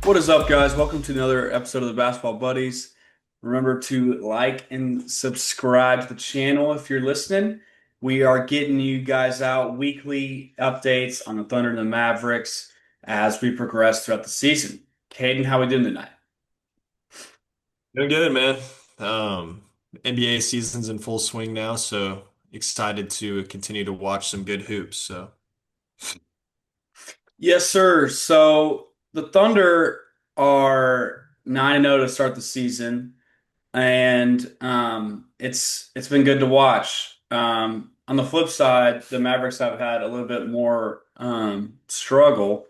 What is up, guys? Welcome to another episode of the Basketball Buddies. Remember to like and subscribe to the channel if you're listening. We are getting you guys out weekly updates on the Thunder and the Mavericks as we progress throughout the season. Caden, how we doing tonight? Doing good, man. Um, NBA season's in full swing now, so excited to continue to watch some good hoops. So, Yes, sir. So the Thunder are 9-0 to start the season, and it's been good to watch. On the flip side, the Mavericks have had a little bit more struggle.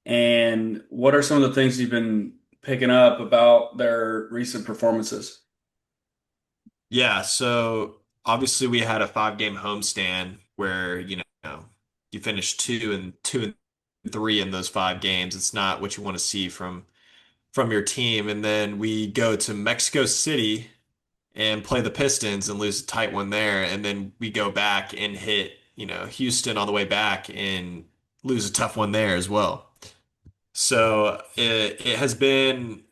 And what are some of the things you've been picking up about their recent performances? yeah, so obviously we had a 5 game homestand where, you finished two and three in those 5 games. It's not what you want to see from your team. And then we go to Mexico City and play the Pistons and lose a tight one there. And then we go back and hit, Houston on the way back and lose a tough one there as well. So it has been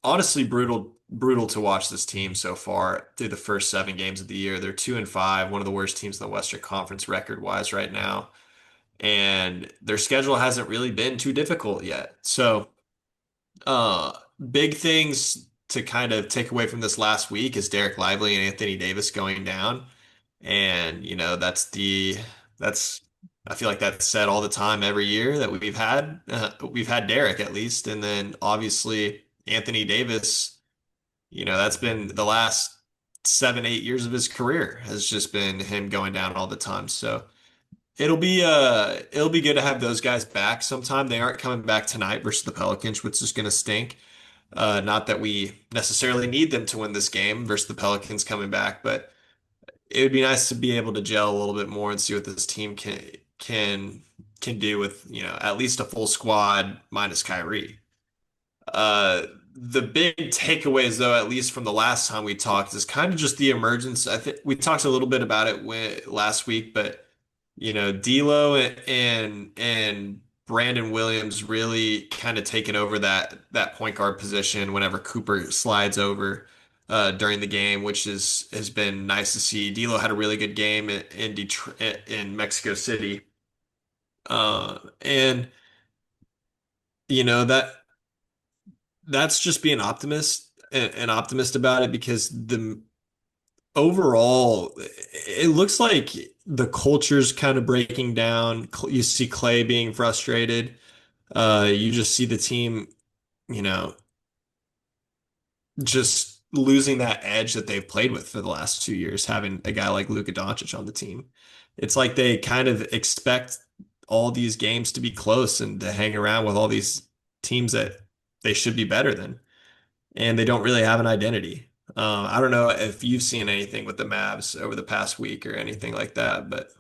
honestly brutal to watch this team so far through the first 7 games of the year. They're 2-5, one of the worst teams in the Western Conference record wise right now. And their schedule hasn't really been too difficult yet. So uh big things to kind of take away from this last week is Derek Lively and Anthony Davis going down. And that's I feel like that's said all the time every year that we've had Derek at least, and then obviously Anthony Davis. That's been the last 7, 8 years of his career has just been him going down all the time. So it'll be good to have those guys back sometime. They aren't coming back tonight versus the Pelicans, which is going to stink. Not that we necessarily need them to win this game versus the Pelicans coming back, but it would be nice to be able to gel a little bit more and see what this team can do with, at least a full squad minus Kyrie. The big takeaways, though, at least from the last time we talked, is kind of just the emergence. I think we talked a little bit about it last week, but D'Lo and Brandon Williams really kind of taken over that point guard position whenever Cooper slides over during the game, which has been nice to see. D'Lo had a really good game in Detroit, in Mexico City, and that that's just being an optimist about it because the overall it looks like the culture's kind of breaking down. You see Clay being frustrated. You just see the team, you know, just losing that edge that they've played with for the last 2 years, having a guy like Luka Doncic on the team. It's like they kind of expect all these games to be close and to hang around with all these teams that they should be better than, and they don't really have an identity. I don't know if you've seen anything with the Mavs over the past week or anything like that, but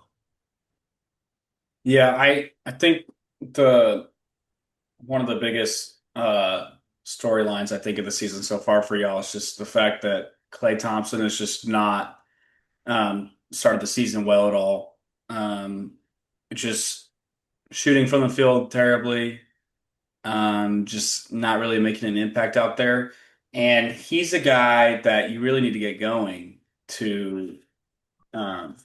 Yeah, I think the one of the biggest storylines I think of the season so far for y'all is just the fact that Klay Thompson is just not started the season well at all. Just shooting from the field terribly, just not really making an impact out there. And he's a guy that you really need to get going to um,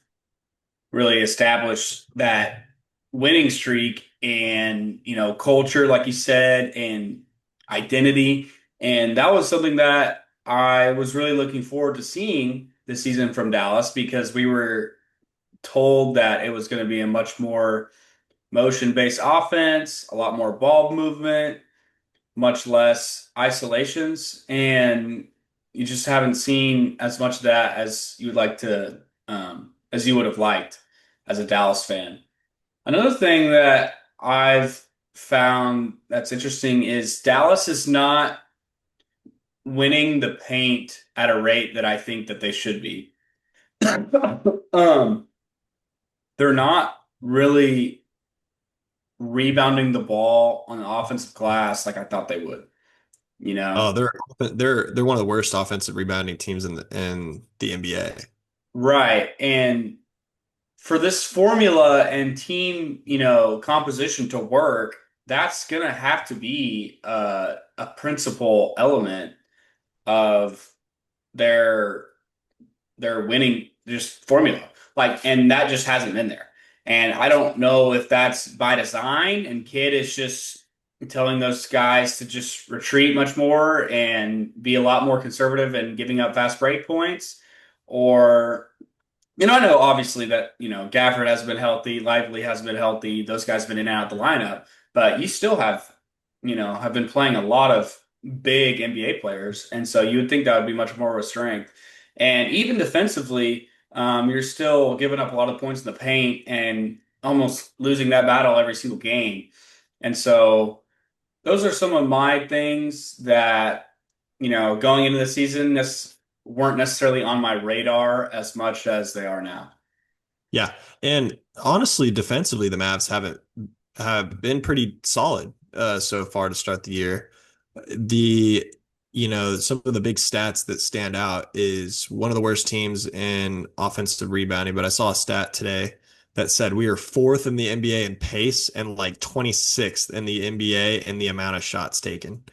really establish that winning streak and, culture, like you said, and identity. And that was something that I was really looking forward to seeing this season from Dallas because we were told that it was going to be a much more motion-based offense, a lot more ball movement, much less isolations, and you just haven't seen as much of that as you would like to, as you would have liked as a Dallas fan. Another thing that I've found that's interesting is Dallas is not winning the paint at a rate that I think that they should be. Um, they're not really rebounding the ball on the offensive glass like I thought they would, you know? oh, they're one of the worst offensive rebounding teams in the NBA. Right. And for this formula and team, composition to work, that's gonna have to be a principal element of their their winning just formula. Like, and that just hasn't been there. And I don't know if that's by design and Kid is just telling those guys to just retreat much more and be a lot more conservative and giving up fast break points, or I know obviously that, Gafford hasn't been healthy, Lively hasn't been healthy, those guys have been in and out of the lineup, but you still have been playing a lot of big NBA players, and so you would think that would be much more of a strength. And even defensively, you're still giving up a lot of points in the paint and almost losing that battle every single game. And so those are some of my things that, going into the season, this weren't necessarily on my radar as much as they are now. Yeah. And honestly, defensively, the Mavs have been pretty solid so far to start the year. The some of the big stats that stand out is one of the worst teams in offensive rebounding, but I saw a stat today that said we are fourth in the NBA in pace and like 26th in the NBA in the amount of shots taken,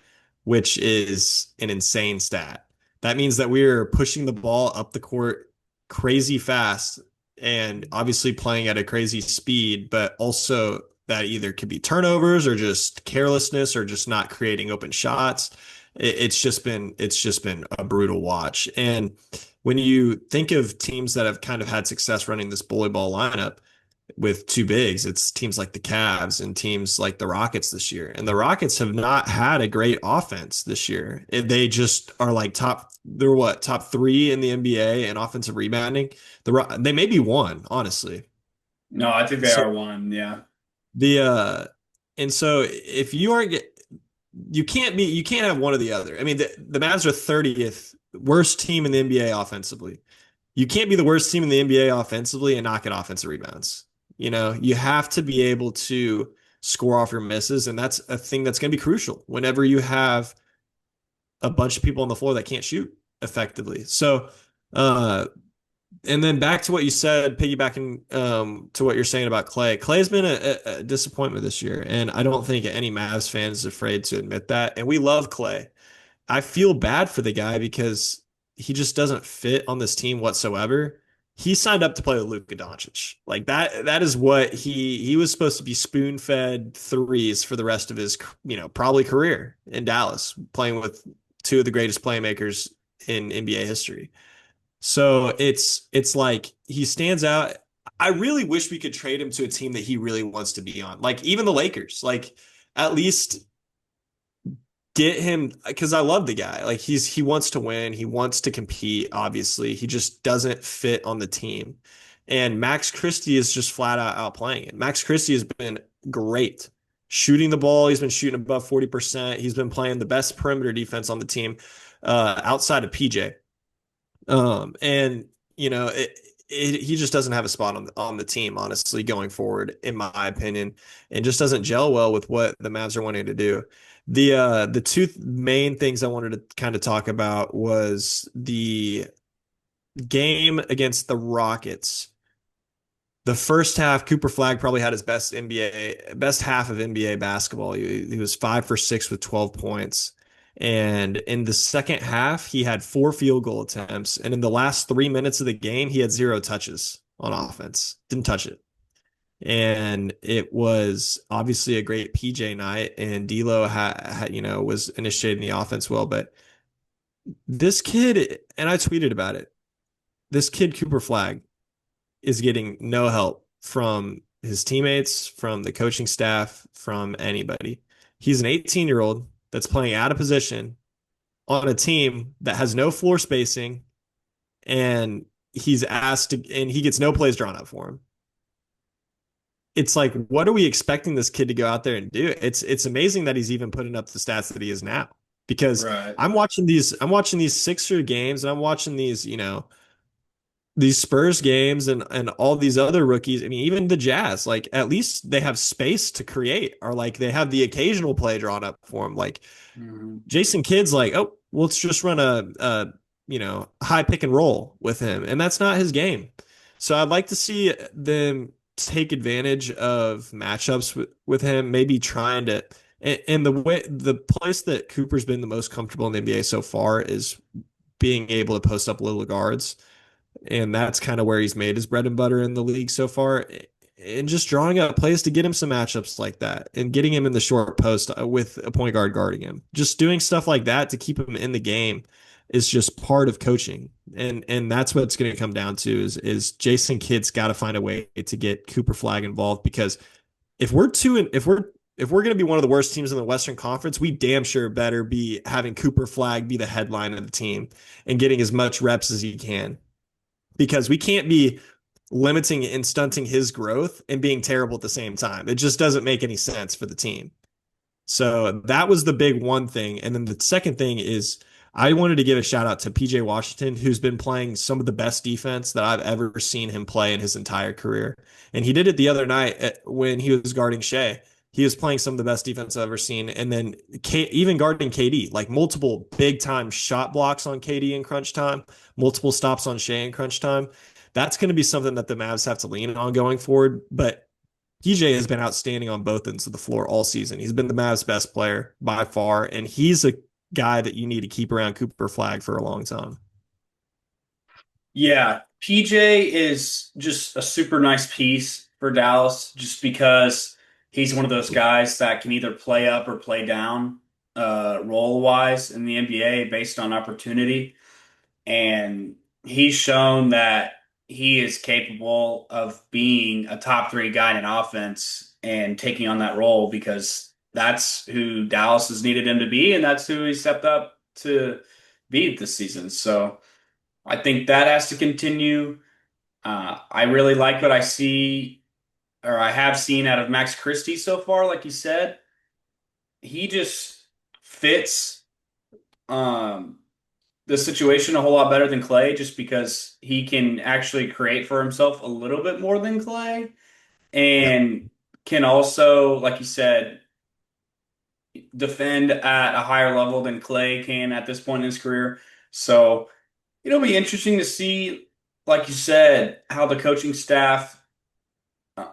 which is an insane stat. That means that we are pushing the ball up the court crazy fast and obviously playing at a crazy speed, but also that either could be turnovers or just carelessness or just not creating open shots. It's just been a brutal watch. And when you think of teams that have kind of had success running this bully ball lineup with two bigs, it's teams like the Cavs and teams like the Rockets this year. And the Rockets have not had a great offense this year. They just are like they're what, top three in the NBA in offensive rebounding. They may be one, honestly. No, I think they So are one. Yeah. the and so if you aren't you can't have one or the other. I mean, the Mavs are 30th worst team in the NBA offensively. You can't be the worst team in the NBA offensively and not get offensive rebounds. You have to be able to score off your misses, and that's a thing that's going to be crucial whenever you have a bunch of people on the floor that can't shoot effectively. So, uh, and then back to what you said, piggybacking to what you're saying about Clay. Clay's been a disappointment this year, and I don't think any Mavs fan is afraid to admit that. And we love Clay. I feel bad for the guy because he just doesn't fit on this team whatsoever. He signed up to play with Luka Doncic. Like that is what he was supposed to be spoon-fed threes for the rest of his, probably career in Dallas, playing with two of the greatest playmakers in NBA history. So it's like he stands out. I really wish we could trade him to a team that he really wants to be on. Like even the Lakers. Like at least get him because I love the guy. Like he wants to win, he wants to compete, obviously. He just doesn't fit on the team. And Max Christie is just flat out outplaying it. Max Christie has been great shooting the ball. He's been shooting above 40%. He's been playing the best perimeter defense on the team outside of PJ. And he just doesn't have a spot on the team, honestly, going forward, in my opinion, and just doesn't gel well with what the Mavs are wanting to do. The two main things I wanted to kind of talk about was the game against the Rockets. The first half, Cooper Flag probably had his best half of NBA basketball. He was 5 for 6 with 12 points. And in the second half, he had 4 field goal attempts. And in the last 3 minutes of the game, he had 0 touches on offense. Didn't touch it. And it was obviously a great PJ night. And D'Lo was initiating the offense well. But this kid, and I tweeted about it, this kid, Cooper Flag, is getting no help from his teammates, from the coaching staff, from anybody. He's an 18-year-old that's playing out of position on a team that has no floor spacing, and he's asked to, and he gets no plays drawn up for him. It's like, what are we expecting this kid to go out there and do? It's amazing that he's even putting up the stats that he is now. Because Right. I'm watching these Sixer games, and I'm watching these Spurs games and all these other rookies. I mean, even the Jazz, like at least they have space to create, or like they have the occasional play drawn up for them. Like Mhm. Jason Kidd's like, oh, well, let's just run a high pick and roll with him. And that's not his game. So I'd like to see them take advantage of matchups with him, maybe trying to. And the place that Cooper's been the most comfortable in the NBA so far is being able to post up little guards. And that's kind of where he's made his bread and butter in the league so far. And just drawing up plays to get him some matchups like that and getting him in the short post with a point guard guarding him. Just doing stuff like that to keep him in the game is just part of coaching. And that's what it's going to come down to is Jason Kidd's got to find a way to get Cooper Flag involved, because if we're going to be one of the worst teams in the Western Conference, we damn sure better be having Cooper Flag be the headline of the team and getting as much reps as he can, because we can't be limiting and stunting his growth and being terrible at the same time. It just doesn't make any sense for the team. So that was the big one thing. And then the second thing is I wanted to give a shout out to PJ Washington, who's been playing some of the best defense that I've ever seen him play in his entire career. And he did it the other night when he was guarding Shea. He was playing some of the best defense I've ever seen. And then even guarding KD, like multiple big time shot blocks on KD in crunch time, multiple stops on Shea in crunch time. That's going to be something that the Mavs have to lean on going forward. But PJ has been outstanding on both ends of the floor all season. He's been the Mavs' best player by far, and he's a guy that you need to keep around Cooper Flag for a long time. Yeah, PJ is just a super nice piece for Dallas just because he's one of those guys that can either play up or play down role wise in the NBA based on opportunity. And he's shown that he is capable of being a top three guy in an offense and taking on that role because that's who Dallas has needed him to be, and that's who he stepped up to be this season. So I think that has to continue. I really like what I see, or I have seen out of Max Christie so far. Like you said, he just fits um, the situation a whole lot better than Clay, just because he can actually create for himself a little bit more than Clay, Yep. and can also, like you said, defend at a higher level than Clay can at this point in his career. So it'll be interesting to see, like you said, how the coaching staff, uh,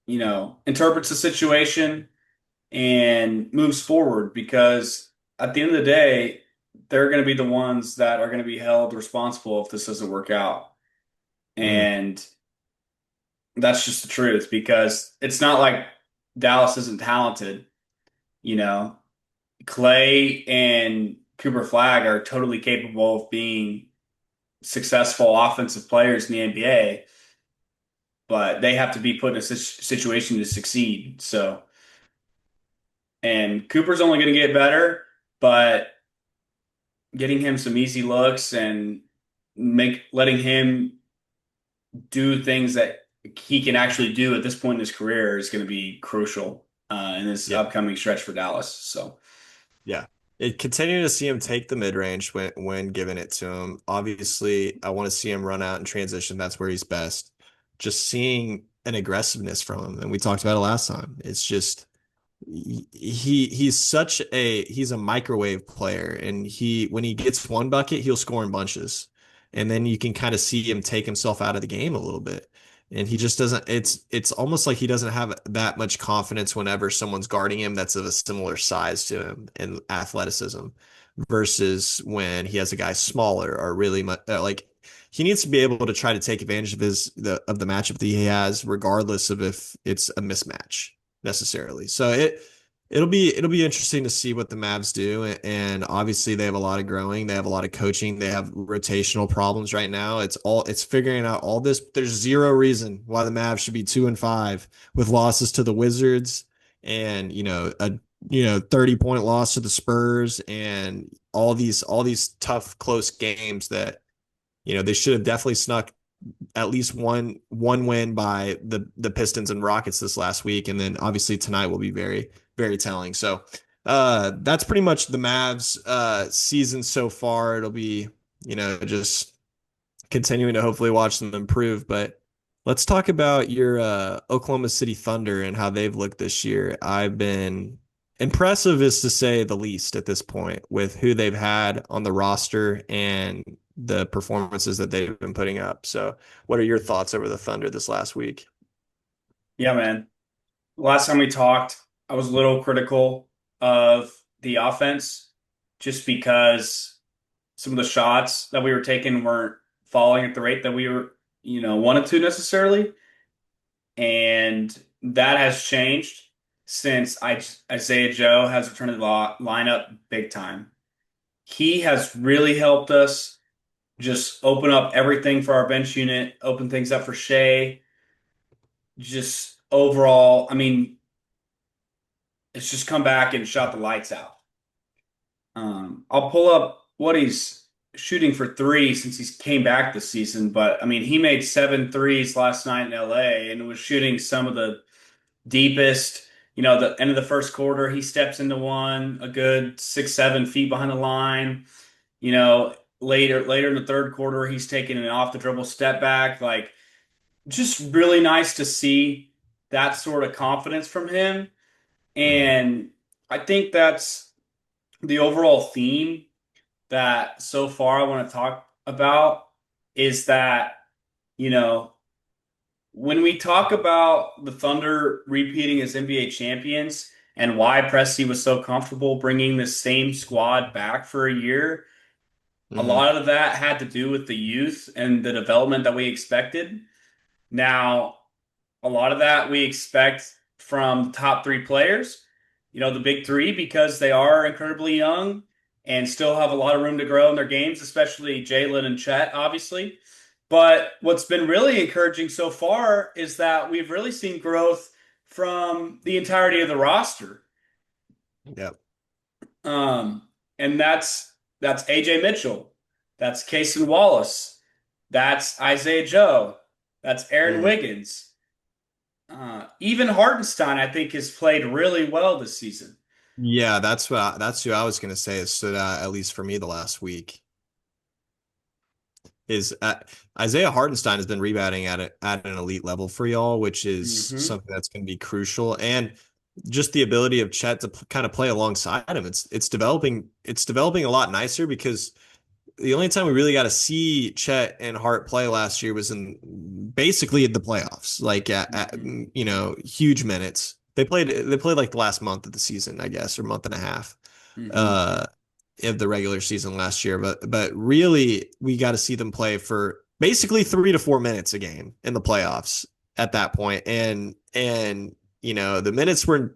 interprets the situation and moves forward. Because at the end of the day, they're going to be the ones that are going to be held responsible if this doesn't work out. Mm. And that's just the truth, because it's not like Dallas isn't talented. You know, Clay and Cooper Flag are totally capable of being successful offensive players in the NBA, but they have to be put in a situation to succeed. So, and Cooper's only going to get better, but getting him some easy looks and letting him do things that he can actually do at this point in his career is going to be crucial in this Yeah. upcoming stretch for Dallas. So, Yeah. It continuing to see him take the mid range when giving it to him. Obviously, I want to see him run out and transition. That's where he's best. Just seeing an aggressiveness from him, and we talked about it last time. It's just he's a microwave player, and he when he gets one bucket he'll score in bunches, and then you can kind of see him take himself out of the game a little bit, and he just doesn't it's almost like he doesn't have that much confidence whenever someone's guarding him that's of a similar size to him in athleticism versus when he has a guy smaller or really much like he needs to be able to try to take advantage of the matchup that he has regardless of if it's a mismatch necessarily. So it'll be interesting to see what the Mavs do. And obviously they have a lot of growing. They have a lot of coaching. They have rotational problems right now. It's figuring out all this. There's zero reason why the Mavs should be 2-5 with losses to the Wizards and a 30-point loss to the Spurs and all these tough close games that they should have definitely snuck at least one win by the Pistons and Rockets this last week, and then obviously tonight will be very very telling. So that's pretty much the Mavs season so far. It'll be just continuing to hopefully watch them improve. But let's talk about your Oklahoma City Thunder and how they've looked this year. I've been impressive is to say the least at this point with who they've had on the roster and the performances that they've been putting up. So, what are your thoughts over the Thunder this last week? Yeah, man. Last time we talked, I was a little critical of the offense just because some of the shots that we were taking weren't falling at the rate that we were, wanted to necessarily. And that has changed since Isaiah Joe has returned to the lineup big time. He has really helped us just open up everything for our bench unit, open things up for Shea. Just overall, I mean, it's just come back and shot the lights out. I'll pull up what he's shooting for three since he's came back this season, but I mean, he made 7 threes last night in LA and was shooting some of the deepest. The end of the first quarter, he steps into one, a good 6, 7 feet behind the line. Later in the third quarter, he's taking an off the dribble step back. Like, just really nice to see that sort of confidence from him. Mhm. And I think that's the overall theme that so far I want to talk about is that, you know, when we talk about the Thunder repeating as NBA champions and why Presti was so comfortable bringing the same squad back for a year, a Mhm. lot of that had to do with the youth and the development that we expected. Now, a lot of that we expect from the top three players, the big three, because they are incredibly young and still have a lot of room to grow in their games, especially Jalen and Chet, obviously. But what's been really encouraging so far is that we've really seen growth from the entirety of the roster. Yep. Um, and that's AJ Mitchell, that's Cason Wallace, that's Isaiah Joe, that's Aaron Mhm. Wiggins. Even Hartenstein, I think, has played really well this season. Yeah, that's who I was gonna say has stood out at least for me the last week. Is Isaiah Hartenstein has been rebounding at an elite level for y'all, which is Hmm. something that's going to be crucial. And just the ability of Chet to kind of play alongside him, it's developing a lot nicer because the only time we really got to see Chet and Hart play last year was in basically the playoffs, like at Hmm. huge minutes. They played like the last month of the season, I guess, or month and a half. Hmm. Uh, of the regular season last year, but really we got to see them play for basically 3 to 4 minutes a game in the playoffs at that point, and the minutes were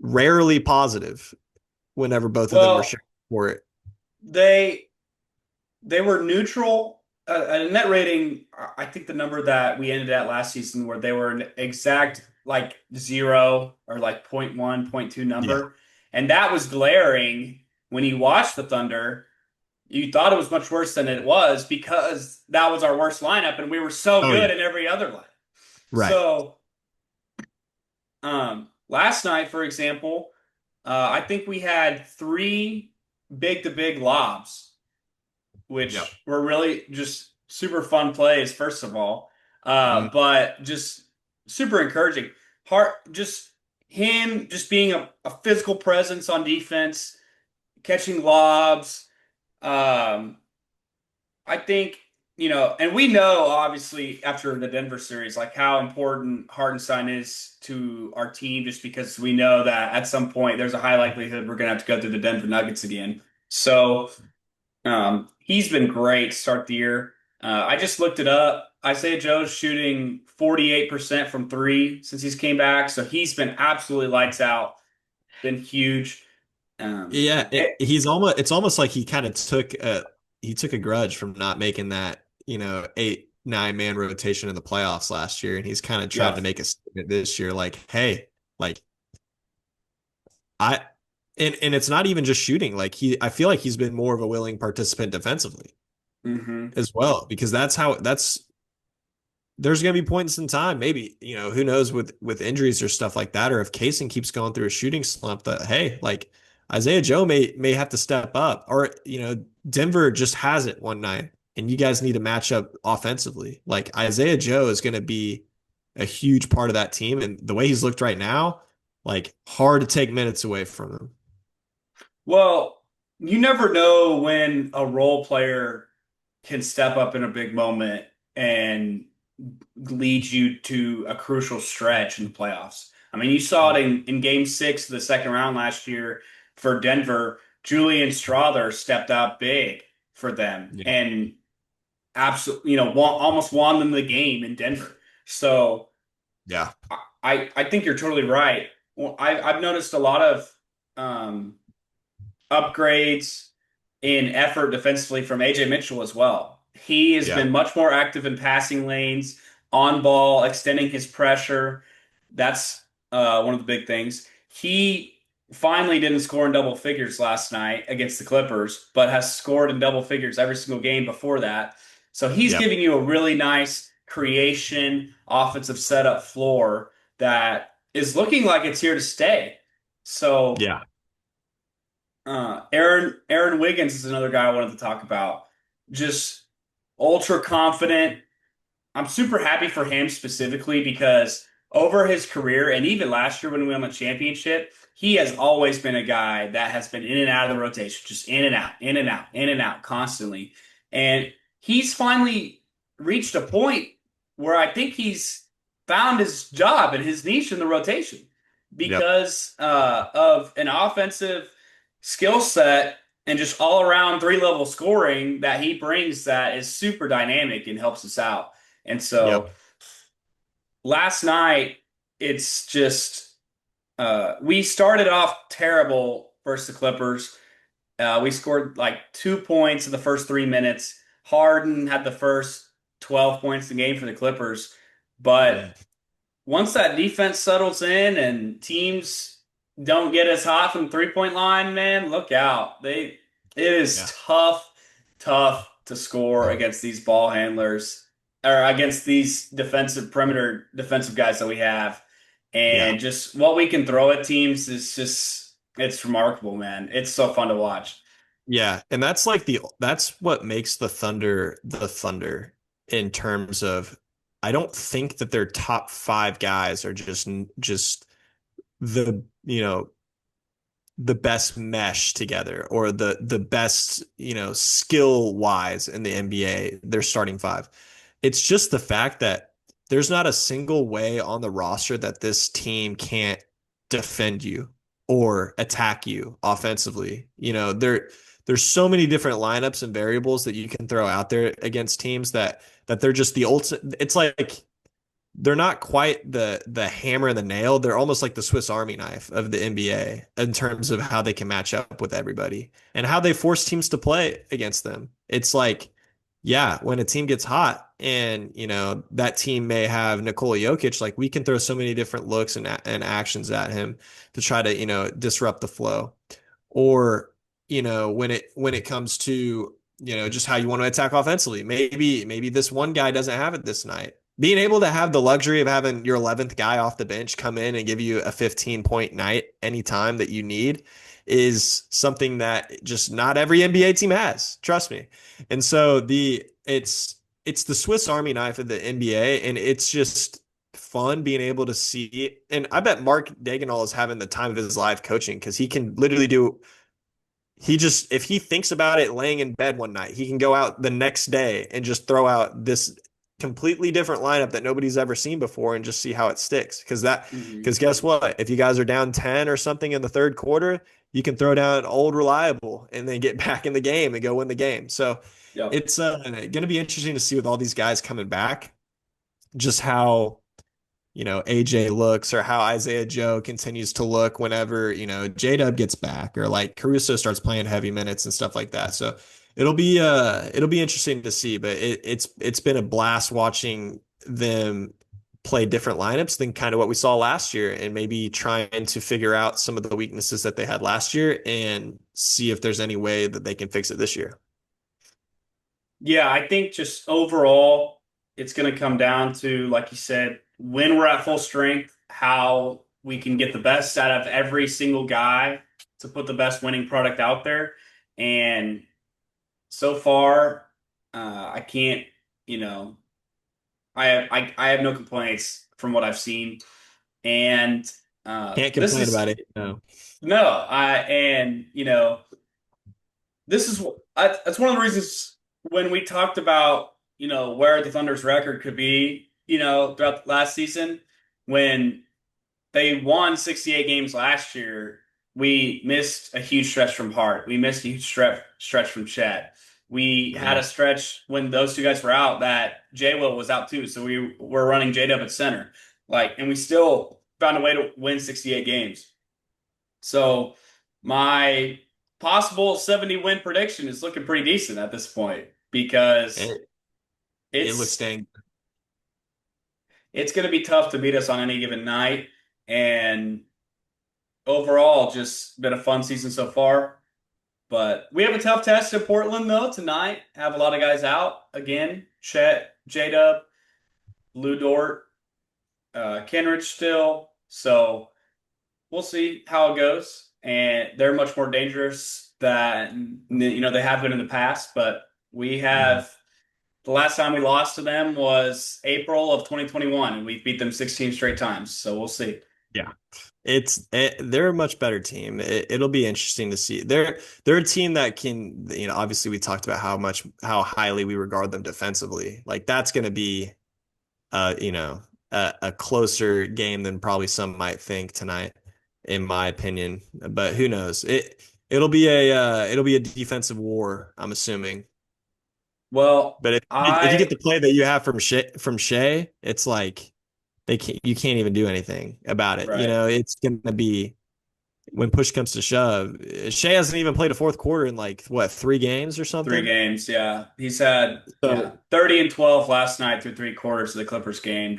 rarely positive whenever both of them were Well, sharing for it. they they were neutral. A net rating, I think the number that we ended at last season, where they were an exact like zero or like point 0.1, point 0.2 Yeah. number, and that was glaring when you watched the Thunder. You thought it was much worse than it was because that was our worst lineup, and we were so Oh good yeah. in every other lineup. Right. So, last night, for example, I think we had three big to big lobs, Yep. which were really just super fun plays, first of all, Mm. but just super encouraging. Just him just being a physical presence on defense, catching lobs. Um, I think, and we know obviously after the Denver series, like how important Hartenstein is to our team, just because we know that at some point there's a high likelihood we're gonna have to go through the Denver Nuggets again. So he's been great to start the year. I just looked it up. Isaiah Joe's shooting 48% from three since he's came back, so he's been absolutely lights out, been huge. Um, Yeah, it- it's almost like he took a grudge from not making that, 8, 9 man rotation in the playoffs last year, and he's kind of trying yeah. to make a statement this year, like, hey, like I and it's not even just shooting, like I feel like he's been more of a willing participant defensively Hmm. as well, because that's there's going to be points in time, maybe, who knows with injuries or stuff like that, or if Kaysen keeps going through a shooting slump, that hey, like Isaiah Joe may have to step up, or Denver just has it one night, and you guys need to match up offensively. Like Isaiah Joe is going to be a huge part of that team, and the way he's looked right now, like hard to take minutes away from him. Well, you never know when a role player can step up in a big moment and leads you to a crucial stretch in the playoffs. I mean, you saw it in game six of the second round last year for Denver. Julian Strother stepped out big for them Yeah. and absolutely, almost won them the game in Denver. So Yeah. I think you're totally right. Well, I've noticed a lot of um, upgrades in effort defensively from AJ Mitchell as well. He has Yeah. been much more active in passing lanes, on ball, extending his pressure. That's one of the big things. He finally didn't score in double figures last night against the Clippers, but has scored in double figures every single game before that. So he's Yeah. giving you a really nice creation, offensive setup floor that is looking like it's here to stay. So Yeah. Aaron Wiggins is another guy I wanted to talk about. Just ultra confident. I'm super happy for him specifically because over his career and even last year when we won the championship, he has always been a guy that has been in and out of the rotation, just in and out, in and out, in and out constantly. And he's finally reached a point where I think he's found his job and his niche in the rotation Yep. because of an offensive skill set and just all around three level scoring that he brings that is super dynamic and helps us out. And so Yep. last night, it's just we started off terrible versus the Clippers. We scored like 2 points in the first 3 minutes. Harden had the first 12 points in the game for the Clippers. But Mm. once that defense settles in and teams don't get as hot from 3 point line, man, look out. It is Yeah. tough to score against these ball handlers or against these defensive perimeter defensive guys that we have. Yeah. And just what we can throw at teams is just it's remarkable, man. It's so fun to watch. Yeah. And that's what makes the Thunder in terms of I don't think that their top five guys are just the, the best mesh together or the best, skill wise in the NBA, their starting five. It's just the fact that there's not a single way on the roster that this team can't defend you or attack you offensively. There's so many different lineups and variables that you can throw out there against teams that they're just the ultimate. It's like they're not quite the hammer and the nail. They're almost like the Swiss Army knife of the NBA in terms of how they can match up with everybody and how they force teams to play against them. It's like, yeah, when a team gets hot and that team may have Nikola Jokic, like we can throw so many different looks and actions at him to try to disrupt the flow. Or when it comes to just how you want to attack offensively, maybe this one guy doesn't have it this night. Being able to have the luxury of having your 11th guy off the bench come in and give you a 15-point night anytime that you need is something that just not every NBA team has. Trust me. And so it's the Swiss Army knife of the NBA, and it's just fun being able to see. And I bet Mark Daigneault is having the time of his life coaching because he can literally do he just if he thinks about it laying in bed one night, he can go out the next day and just throw out this completely different lineup that nobody's ever seen before and just see how it sticks. Mhm. Because guess what? If you guys are down 10 or something in the third quarter, you can throw down old reliable and then get back in the game and go win the game. So Yep. it's going to be interesting to see with all these guys coming back, just how AJ looks or how Isaiah Joe continues to look whenever, J-Dub gets back or like Caruso starts playing heavy minutes and stuff like that. So it'll be interesting to see, but it's been a blast watching them play different lineups than kind of what we saw last year and maybe trying to figure out some of the weaknesses that they had last year and see if there's any way that they can fix it this year. Yeah, I think just overall, it's going to come down to, like you said, when we're at full strength, how we can get the best out of every single guy to put the best winning product out there. And so far, I can't, you know, I have no complaints from what I've seen. And Can't this complain is about it. No. no, and this is that's one of the reasons when we talked about where the Thunder's record could be, throughout the last season when they won 68 games last year. We missed a huge stretch from Hart. We missed a huge stretch from Chet. We had Mm. a stretch when those two guys were out that J Will was out too. So we were running J Dub at center. And we still found a way to win 68 games. So my possible 70 win prediction is looking pretty decent at this point because It, it looks it's dang. it's going to be tough to beat us on any given night. And overall, just been a fun season so far. But we have a tough test in Portland though tonight. Have a lot of guys out again. Chet, J Dub, Lou Dort, Kenrich still. So we'll see how it goes. And they're much more dangerous than they have been in the past. But we Mhm. have the last time we lost to them was April of 2021, and we've beat them 16 straight times. So we'll see. Yeah. They're a much better team. It'll be interesting to see. They're a team that can, obviously we talked about how highly we regard them defensively. Like that's going to be a closer game than probably some might think tonight, in my opinion. But who knows? It'll be a defensive war, I'm assuming. Well, But if you get I the play that you have from Shea, it's like you can't even do anything about it. right. It's gonna be when push comes to shove. Shea hasn't even played a fourth quarter in like what, 3 games or Three something. games, yeah. He's had So 30 and 12 last night through three quarters of the Clippers game.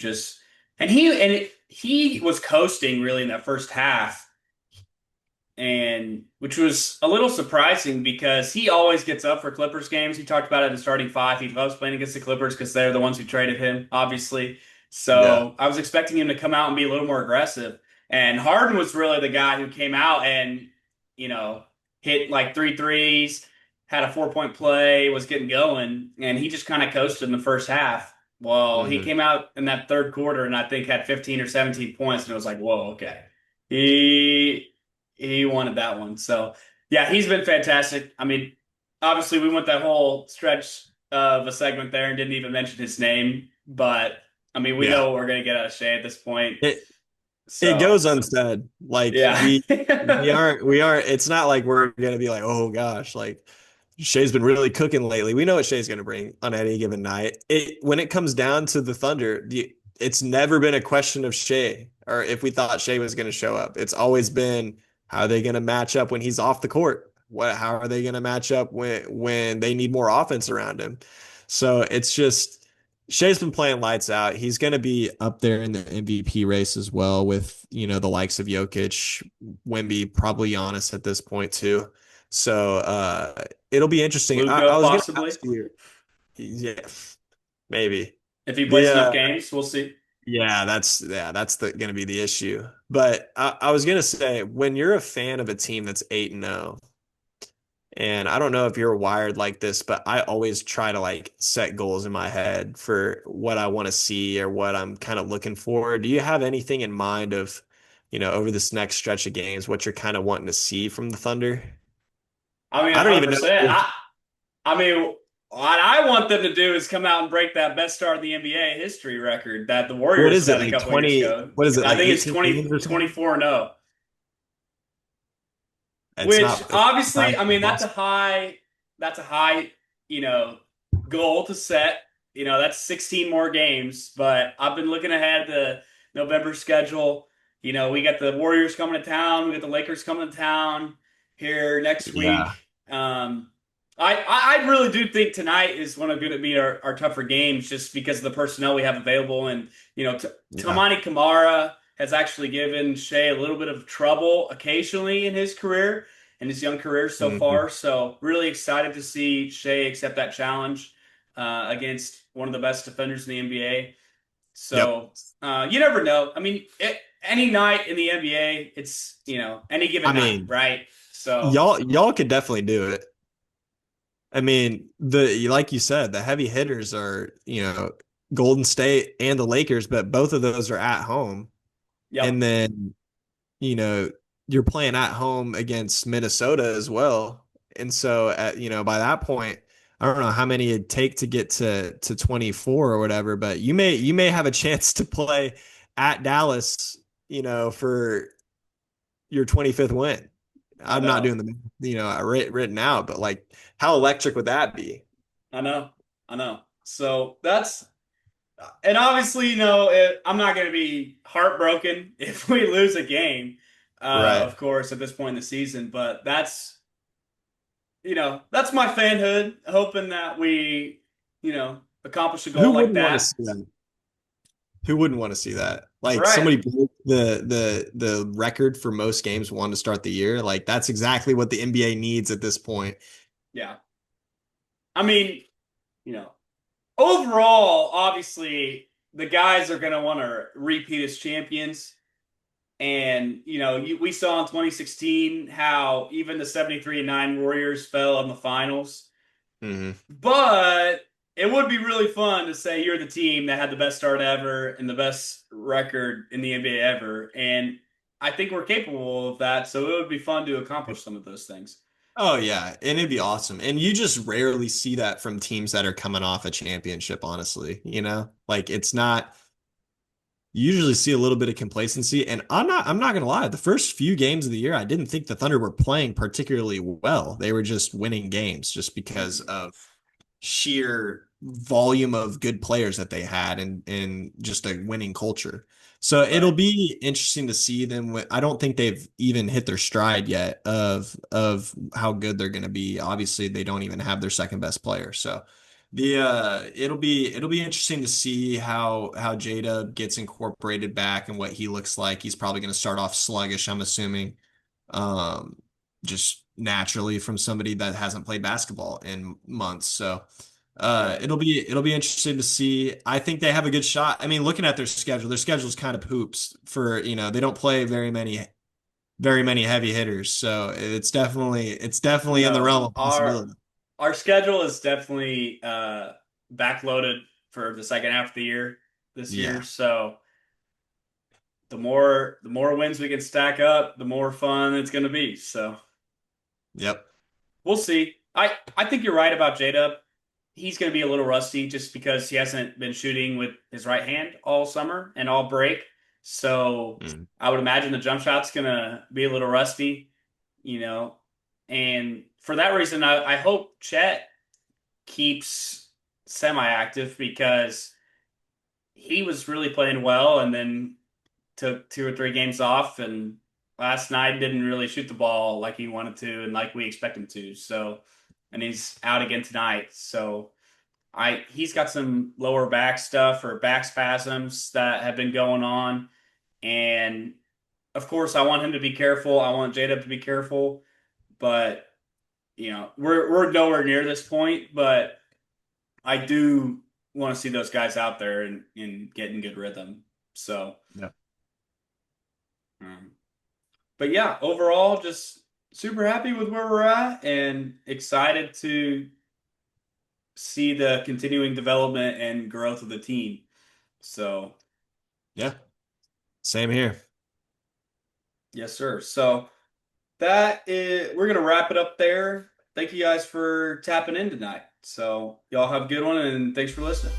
He was coasting really in that first half, and which was a little surprising because he always gets up for Clippers games. He talked about it in the starting five. He loves playing against the Clippers because they're the ones who traded him, obviously. yeah, So I was expecting him to come out and be a little more aggressive. And Harden was really the guy who came out and, you know, hit like three threes, had a 4 point play, was getting going, and he just kind of coasted in the first half. Well, he hmm came out in that third quarter and I think had 15 or 17 points, and it was like, whoa, okay. He he wanted that one. So yeah, he's been fantastic. I mean, obviously we went that whole stretch of a segment there and didn't even mention his name, but I mean we yeah. know what we're gonna get out of Shea at this point. It it So goes unsaid. Like yeah. we aren't. It's not like we're gonna be like, oh gosh, like Shea's been really cooking lately. We know what Shea's gonna bring on any given night. When it comes down to the Thunder, it's never been a question of Shea or if we thought Shea was gonna show up. It's always been how are they gonna match up when he's off the court? How are they gonna match up when they need more offense around him? So it's just. Shea's been playing lights out. He's going to be up there in the MVP race as well with, the likes of Jokic, Wemby, probably Giannis at this point too. So it'll be interesting. I Luca was going to possibly. ask you, yeah, maybe. If he plays The enough games, we'll see. that's going to be the issue. But I was going to say when you're a fan of a team that's 8-0, and I don't know if you're wired like this, but I always try to like set goals in my head for what I want to see or what I'm kind of looking for. Do you have anything in mind of, over this next stretch of games, what you're kind of wanting to see from the Thunder? I mean, I don't even know 100%. if I mean, what I want them to do is come out and break that best start in the NBA history record that the what Warriors is it set a like couple of years 20, ago. what is it I like think it's 18 20 games or something? 24 and 0. It's Which not obviously, time I for mean, Boston. that's a high, you know, goal to set. That's 16 more games, but I've been looking ahead to the November schedule. We got the Warriors coming to town, we got the Lakers coming to town here next week. Yeah. I really do think tonight is one of going to be our tougher games just because of the personnel we have available. And, Yeah. Tamani Kamara has actually given Shea a little bit of trouble occasionally in his young career so Mhm. far. So really excited to see Shea accept that challenge against one of the best defenders in the NBA. Yep. So you never know. I mean, any night in the NBA, it's any I given night, mean, right? So y'all could definitely do it. I mean, like you said, the heavy hitters are, Golden State and the Lakers, but both of those are at home. yep. And then, you know, you're playing at home against Minnesota as well. And so by that point, I don't know how many it'd take to get to 24 or whatever, but you may have a chance to play at Dallas, for your 25th win. I I'm not know. doing written out, but like how electric would that be? I know. I know. So that's, and obviously, I'm not going to be heartbroken if we lose a game, Right. of course, at this point in the season, but that's my fanhood, hoping that we, accomplish a goal Who like wouldn't want to that. see that? Who wouldn't want to see that? Like Right. somebody broke the record for most games won to start the year. Like that's exactly what the NBA needs at this point. Yeah. I mean, you know, overall, obviously, the guys are going to want to repeat as champions. And, we saw in 2016 how even the 73-9 Warriors fell in the finals. Hmm. But it would be really fun to say you're the team that had the best start ever and the best record in the NBA ever. And I think we're capable of that. So it would be fun to accomplish some of those things. Oh yeah, and it'd be awesome. And you just rarely see that from teams that are coming off a championship, honestly. Like it's not you usually see a little bit of complacency. And I'm not gonna lie, the first few games of the year, I didn't think the Thunder were playing particularly well. They were just winning games just because Mhm. of sheer volume of good players that they had and just a winning culture. So it'll Right. be interesting to see them. I don't think they've even hit their stride yet of how good they're going to be. Obviously, they don't even have their second best player. So it'll be interesting to see how Jada gets incorporated back and what he looks like. He's probably going to start off sluggish, I'm assuming, um, just naturally from somebody that hasn't played basketball in months. So Right. it'll be interesting to see. I think they have a good shot. I mean, looking at their schedule's kind of poops for, they don't play very many heavy hitters. So it's definitely in the realm No, of our possibility. our schedule is definitely backloaded for the second half of the year this year. Yeah. So the more wins we can stack up, the more fun it's going to be. So Yep. we'll see. I think you're right about J-Dub. He's going to be a little rusty just because he hasn't been shooting with his right hand all summer and all break. So Mm. I would imagine the jump shot's going to be a little rusty, you know. And for that reason, I hope Chet keeps semi-active because he was really playing well and then took 2 or 3 games off and last night didn't really shoot the ball like he wanted to and like we expect him to. So, and he's out again tonight. So he's got some lower back stuff or back spasms that have been going on. And of course, I want him to be careful. I want J Dub to be careful. But, we're nowhere near this point. But I do want to see those guys out there and getting good rhythm. So, Yep. um, but yeah, overall, just super happy with where we're at and excited to see the continuing development and growth of the team. So, Yeah. Same here. yes, sir. So that is, we're gonna wrap it up there. Thank you guys for tapping in tonight. So y'all have a good one and thanks for listening.